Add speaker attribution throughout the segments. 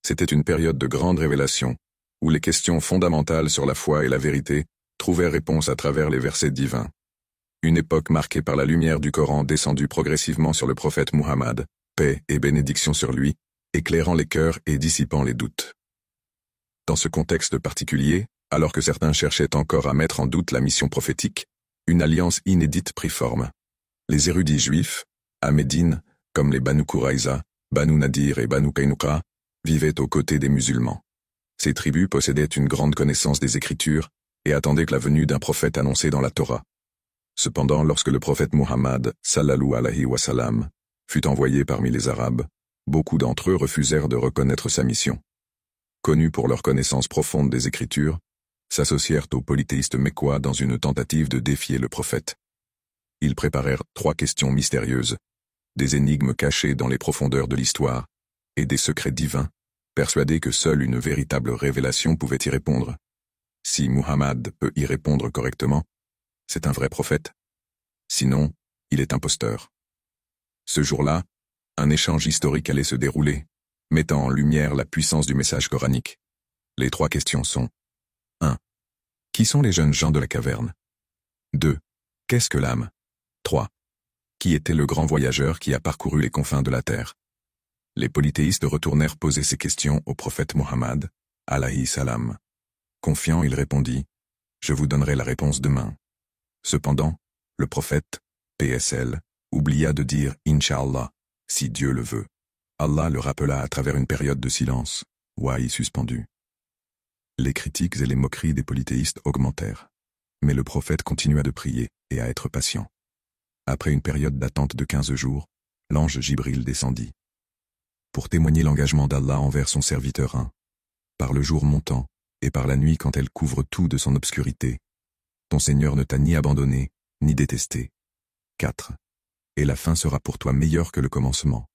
Speaker 1: C'était une période de grande révélation, où les questions fondamentales sur la foi et la vérité trouvaient réponse à travers les versets divins. Une époque marquée par la lumière du Coran descendue progressivement sur le prophète Muhammad, paix et bénédiction sur lui, éclairant les cœurs et dissipant les doutes. Dans ce contexte particulier, alors que certains cherchaient encore à mettre en doute la mission prophétique, une alliance inédite prit forme. Les érudits juifs, à Médine, comme les Banu Quraïza, Banu Nadir et Banu Qaynuqa, vivaient aux côtés des musulmans. Ces tribus possédaient une grande connaissance des Écritures et attendaient que la venue d'un prophète annoncé dans la Torah. Cependant, lorsque le prophète Muhammad, sallallahu alayhi wa sallam, fut envoyé parmi les Arabes, beaucoup d'entre eux refusèrent de reconnaître sa mission. Connus pour leur connaissance profonde des Écritures, s'associèrent aux polythéistes mécois dans une tentative de défier le prophète. Ils préparèrent 3 questions mystérieuses, des énigmes cachées dans les profondeurs de l'histoire, et des secrets divins, persuadés que seule une véritable révélation pouvait y répondre. Si Muhammad peut y répondre correctement, c'est un vrai prophète. Sinon, il est imposteur. Ce jour-là, un échange historique allait se dérouler, mettant en lumière la puissance du message coranique. Les 3 questions sont 1. Qui sont les jeunes gens de la caverne? 2. Qu'est-ce que l'âme? 3. Qui était le grand voyageur qui a parcouru les confins de la terre? Les polythéistes retournèrent poser ces questions au prophète Muhammad, alayhi salam. Confiant, il répondit, « Je vous donnerai la réponse demain. » Cependant, le prophète, PSL, oublia de dire « Inch'Allah » si Dieu le veut. Allah le rappela à travers une période de silence, wahy suspendu. Les critiques et les moqueries des polythéistes augmentèrent. Mais le prophète continua de prier et à être patient. Après une période d'attente de 15 jours, l'ange Jibril descendit. Pour témoigner l'engagement d'Allah envers son serviteur 1. Par le jour montant, et par la nuit quand elle couvre tout de son obscurité, ton Seigneur ne t'a ni abandonné, ni détesté. 4. Et la fin sera pour toi meilleure que le commencement.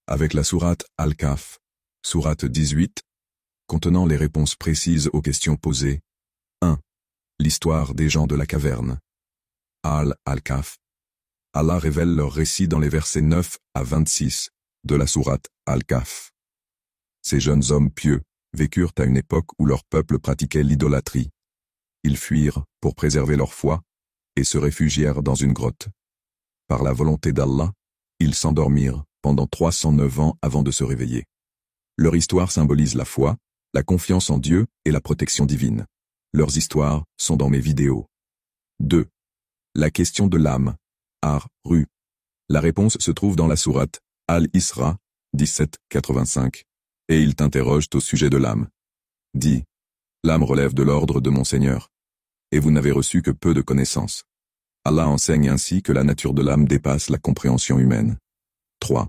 Speaker 1: Avec la sourate Al-Kahf, sourate 18, contenant les réponses précises aux questions posées. 1. L'histoire des gens de la caverne. Al-Kahf. Allah révèle leur récit dans les versets 9 à 26 de la sourate Al-Kahf. Ces jeunes hommes pieux vécurent à une époque où leur peuple pratiquait l'idolâtrie. Ils fuirent pour préserver leur foi et se réfugièrent dans une grotte. Par la volonté d'Allah, ils s'endormirent pendant 309 ans avant de se réveiller. Leur histoire symbolise la foi, la confiance en Dieu et la protection divine. Leurs histoires sont dans mes vidéos. 2. La question de l'âme. Ar-Ru. La réponse se trouve dans la sourate Al-Isra 17-85. Et ils t'interrogent au sujet de l'âme. Dis, l'âme relève de l'ordre de mon Seigneur. Et vous n'avez reçu que peu de connaissances. Allah enseigne ainsi que la nature de l'âme dépasse la compréhension humaine. 3.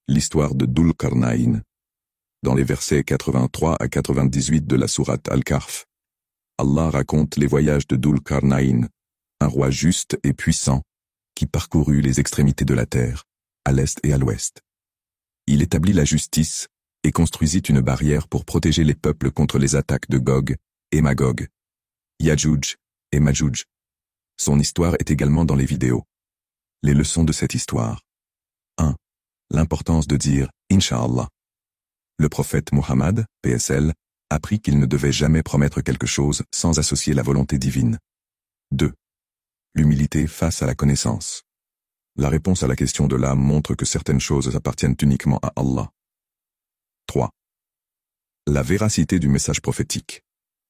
Speaker 1: L'histoire de Dhul Qarnayn. Dans les versets 83 à 98 de la sourate Al-Kahf, Allah raconte les voyages de Dhul Qarnayn, un roi juste et puissant, qui parcourut les extrémités de la terre, à l'est et à l'ouest. Il établit la justice et construisit une barrière pour protéger les peuples contre les attaques de Gog et Magog, Yajouj et Majouj. Son histoire est également dans les vidéos. Les leçons de cette histoire. 1. L'importance de dire « Inch'Allah ». Le prophète Muhammad, PSL, apprit qu'il ne devait jamais promettre quelque chose sans associer la volonté divine. 2. L'humilité face à la connaissance. La réponse à la question de l'âme montre que certaines choses appartiennent uniquement à Allah. 3. La véracité du message prophétique.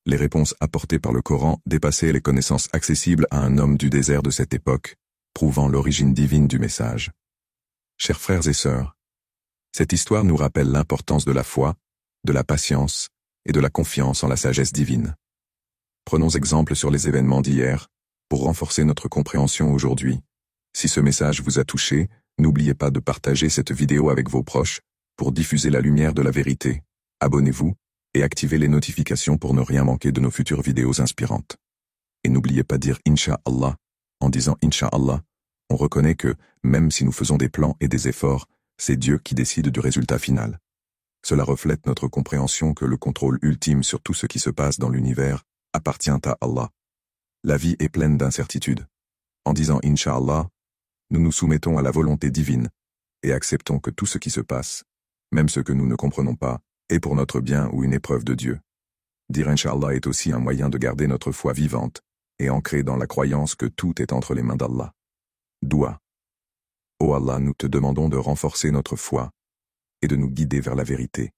Speaker 1: Les réponses apportées par le Coran dépassaient les connaissances accessibles à un homme du désert de cette époque, prouvant l'origine divine du message. Chers frères et sœurs, cette histoire nous rappelle l'importance de la foi, de la patience et de la confiance en la sagesse divine. Prenons exemple sur les événements d'hier, pour renforcer notre compréhension aujourd'hui. Si ce message vous a touché, n'oubliez pas de partager cette vidéo avec vos proches, pour diffuser la lumière de la vérité. Abonnez-vous et activez les notifications pour ne rien manquer de nos futures vidéos inspirantes. Et n'oubliez pas de dire Inch'Allah. En disant Inch'Allah, on reconnaît que, même si nous faisons des plans et des efforts, c'est Dieu qui décide du résultat final. Cela reflète notre compréhension que le contrôle ultime sur tout ce qui se passe dans l'univers appartient à Allah. La vie est pleine d'incertitudes. En disant Inch'Allah, nous nous soumettons à la volonté divine et acceptons que tout ce qui se passe, même ce que nous ne comprenons pas, est pour notre bien ou une épreuve de Dieu. Dire Inch'Allah est aussi un moyen de garder notre foi vivante et ancrée dans la croyance que tout est entre les mains d'Allah. Doua. Ô Allah, nous te demandons de renforcer notre foi et de nous guider vers la vérité.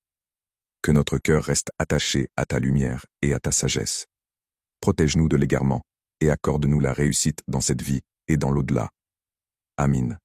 Speaker 1: Que notre cœur reste attaché à ta lumière et à ta sagesse. Protège-nous de l'égarement et accorde-nous la réussite dans cette vie et dans l'au-delà. Amin.